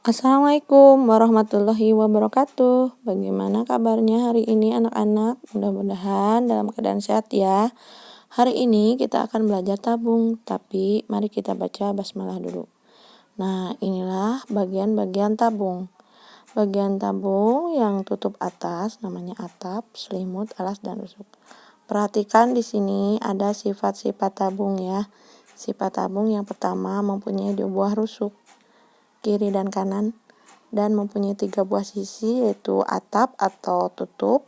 Assalamualaikum warahmatullahi wabarakatuh. Bagaimana kabarnya hari ini anak-anak? Mudah-mudahan dalam keadaan sehat ya. Hari ini kita akan belajar tabung, tapi mari kita baca basmalah dulu. Nah, inilah bagian-bagian tabung. Bagian tabung yang tutup atas namanya atap, selimut, alas, dan rusuk. Perhatikan di sini ada sifat-sifat tabung ya. Sifat tabung yang pertama mempunyai 2 buah rusuk, kiri dan kanan, dan mempunyai 3 buah sisi, yaitu atap atau tutup.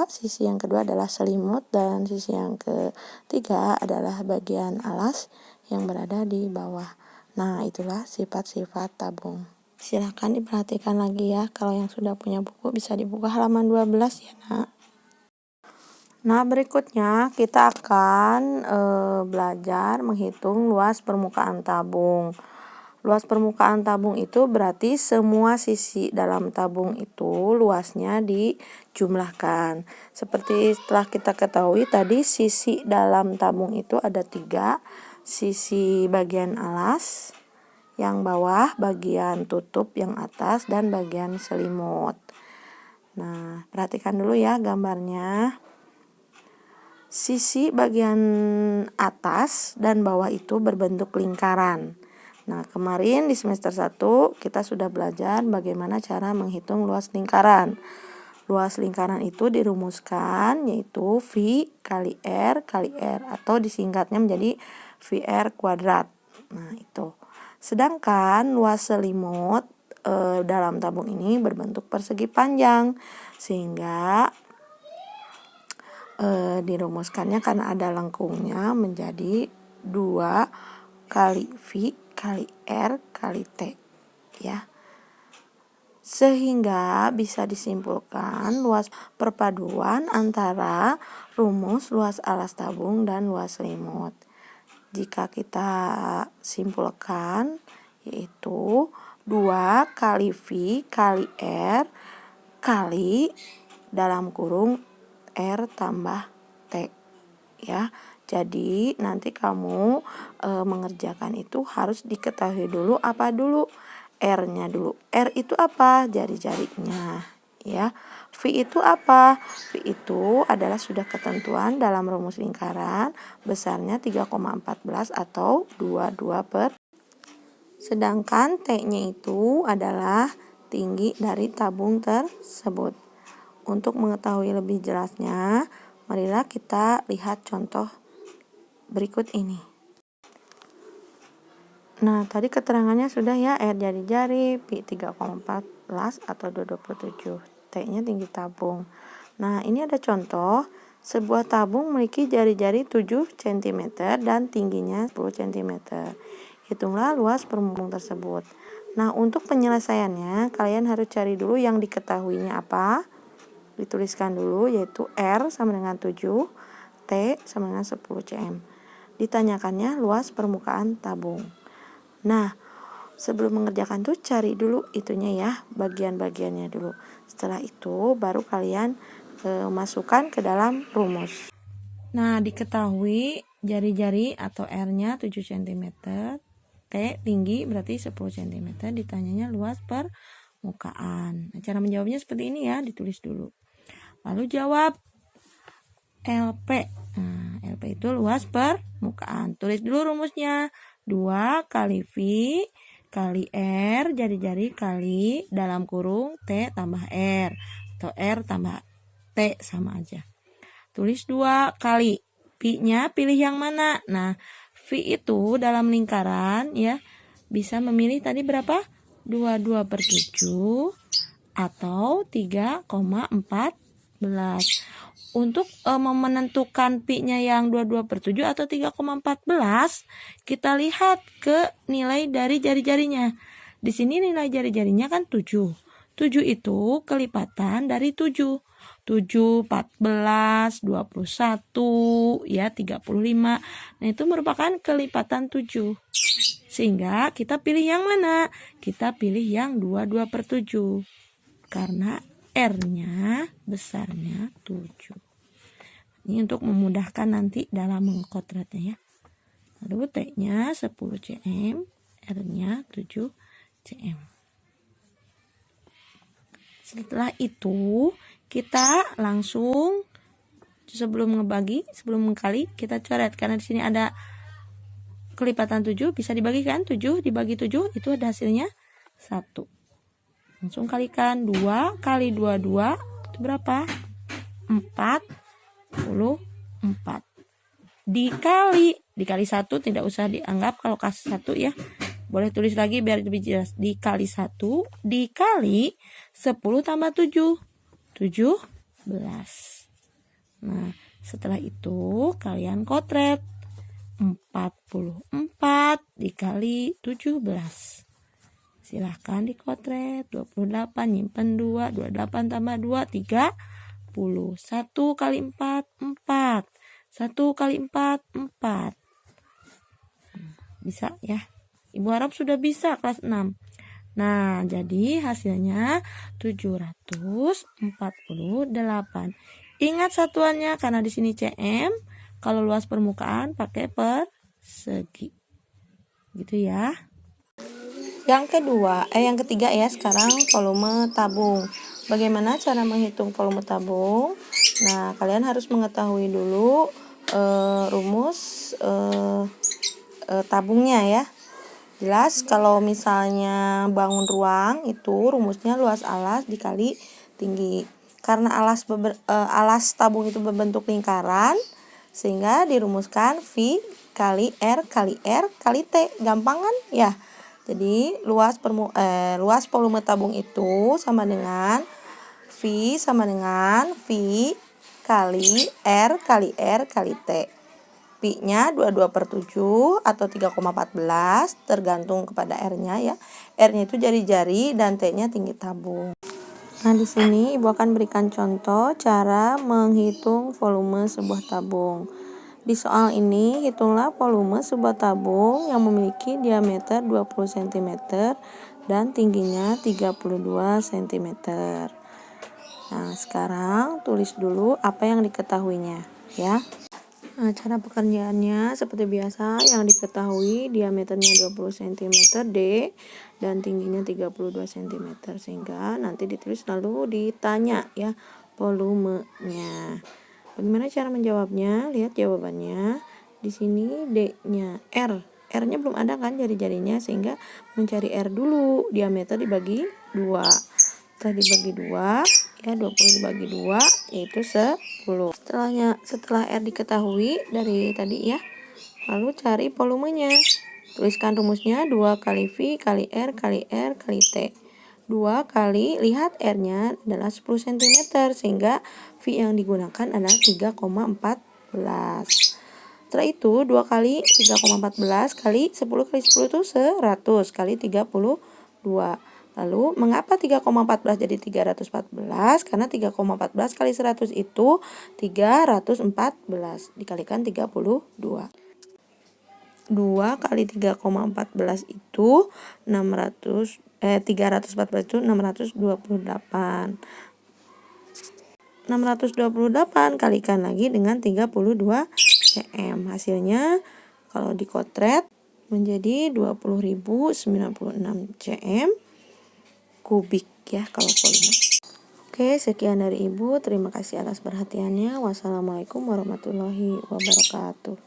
Sisi yang kedua adalah selimut, dan sisi yang ketiga adalah bagian alas yang berada di bawah. Nah, itulah sifat-sifat tabung. Silahkan diperhatikan lagi ya. Kalau yang sudah punya buku bisa dibuka halaman 12 ya nak. Nah, berikutnya kita akan belajar menghitung luas permukaan tabung. Luas permukaan tabung itu berarti semua sisi dalam tabung itu luasnya dijumlahkan. Seperti setelah kita ketahui tadi, sisi dalam tabung itu ada 3. Sisi bagian alas, yang bawah, bagian tutup yang atas, dan bagian selimut. Nah, perhatikan dulu ya gambarnya. Sisi bagian atas dan bawah itu berbentuk lingkaran. Nah, kemarin di semester 1 kita sudah belajar bagaimana cara menghitung luas lingkaran. Luas lingkaran itu dirumuskan yaitu V kali R atau disingkatnya menjadi VR kuadrat. Nah, itu. Sedangkan luas selimut dalam tabung ini berbentuk persegi panjang, sehingga dirumuskannya karena ada lengkungnya menjadi 2 kali V kali R kali T ya. Sehingga bisa disimpulkan luas perpaduan antara rumus luas alas tabung dan luas selimut. Jika kita simpulkan yaitu 2 kali V kali R kali dalam kurung R tambah T ya. Jadi nanti kamu mengerjakan itu harus diketahui dulu apa dulu? R-nya dulu. R itu apa? Jari-jarinya ya. V itu apa? V itu adalah sudah ketentuan dalam rumus lingkaran, besarnya 3,14 atau 22 sedangkan T-nya itu adalah tinggi dari tabung tersebut. Untuk mengetahui lebih jelasnya, marilah kita lihat contoh berikut ini. Nah, tadi keterangannya sudah ya, R jari-jari, P 3,14 atau 227. T-nya tinggi tabung. Nah, ini ada contoh. Sebuah tabung memiliki jari-jari 7 cm dan tingginya 10 cm. Hitunglah luas permukaan tersebut. Nah, untuk penyelesaiannya, kalian harus cari dulu yang diketahuinya apa. Dituliskan dulu yaitu R sama dengan 7, T sama dengan 10 cm. Ditanyakannya luas permukaan tabung. Nah, sebelum mengerjakan tuh cari dulu itunya ya, bagian-bagiannya dulu. Setelah itu baru kalian masukkan ke dalam rumus. Nah, diketahui jari-jari atau R-nya 7 cm, T tinggi berarti 10 cm, ditanyanya luas permukaan. Nah, cara menjawabnya seperti ini ya, ditulis dulu. Lalu jawab LP. Nah, LP itu luas permukaan. Tulis dulu rumusnya. 2 kali V kali R jari-jari kali dalam kurung T tambah R. Atau R tambah T sama aja. Tulis 2 kali. V-nya pilih yang mana? Nah, V itu dalam lingkaran ya. Bisa memilih tadi berapa? 22/7 atau 3,14. Untuk menentukan Pi-nya yang 22/7 atau 3,14, kita lihat ke nilai dari jari-jarinya. Di sini nilai jari-jarinya kan 7. 7 itu kelipatan dari 7. 7, 14, 21, ya 35. Nah, itu merupakan kelipatan 7. Sehingga kita pilih yang mana? Kita pilih yang 22/7. Karena R-nya besarnya 7. Ini untuk memudahkan nanti dalam mengkodratnya ya. Lalu T-nya 10 cm, R-nya 7 cm. Setelah itu kita langsung sebelum mengkali kita coret, karena di sini ada kelipatan 7, bisa dibagikan 7 dibagi 7 itu ada hasilnya 1. Langsung kalikan 2 kali 22 itu berapa? 44. Dikali 1 tidak usah dianggap kalau kasih 1 ya. Boleh tulis lagi biar lebih jelas. Dikali 1 dikali 10 tambah 7. 17. Nah, setelah itu kalian kotret. 44 dikali 17. Silahkan dikotret. 28 nyimpen 2. 28 tambah 2 30. 1 kali 4 4. 1 kali 4 4. Bisa ya. Ibu harap sudah bisa kelas 6. Nah, jadi hasilnya 748. Ingat satuannya karena di sini cm. Kalau luas permukaan pakai persegi. Gitu ya. Yang ketiga ya, sekarang volume tabung. Bagaimana cara menghitung volume tabung? Nah, kalian harus mengetahui dulu rumus tabungnya ya. Jelas kalau misalnya bangun ruang itu rumusnya luas alas dikali tinggi. Karena alas tabung itu berbentuk lingkaran, sehingga dirumuskan V kali R kali R kali T. Gampang kan? Ya. Jadi luas volume tabung itu sama dengan V kali R kali R kali T. Pi-nya 22/7 atau 3,14 tergantung kepada R-nya ya. R-nya itu jari-jari dan T-nya tinggi tabung. Nah, di sini Ibu akan berikan contoh cara menghitung volume sebuah tabung. Di soal ini, hitunglah volume sebuah tabung yang memiliki diameter 20 cm dan tingginya 32 cm. Nah, sekarang tulis dulu apa yang diketahuinya ya. Nah, cara pekerjaannya seperti biasa, yang diketahui diameternya 20 cm D dan tingginya 32 cm, sehingga nanti ditulis lalu ditanya ya volumenya. Bagaimana cara menjawabnya? Lihat jawabannya. Di sini D-nya R. R-nya belum ada kan jari-jarinya, sehingga mencari R dulu. Diameter dibagi 2. Setelah dibagi 2, ya 20 dibagi 2 yaitu 10. Setelah R diketahui dari tadi ya, lalu cari volumenya. Tuliskan rumusnya 2 kali V kali R kali R kali T. 2 kali, lihat R-nya adalah 10 cm, sehingga V yang digunakan adalah 3,14. Setelah itu 2 kali 3,14 kali 10 kali 10 itu 100 kali 32. Lalu mengapa 3,14 jadi 314? Karena 3,14 kali 100 itu 314 dikalikan 32. 2 kali 3,14 itu 314 itu 628. 628 kalikan lagi dengan 32 cm. Hasilnya kalau dikotret menjadi 20.096 cm kubik ya kalau volume. Oke, sekian dari Ibu. Terima kasih atas perhatiannya. Wassalamualaikum warahmatullahi wabarakatuh.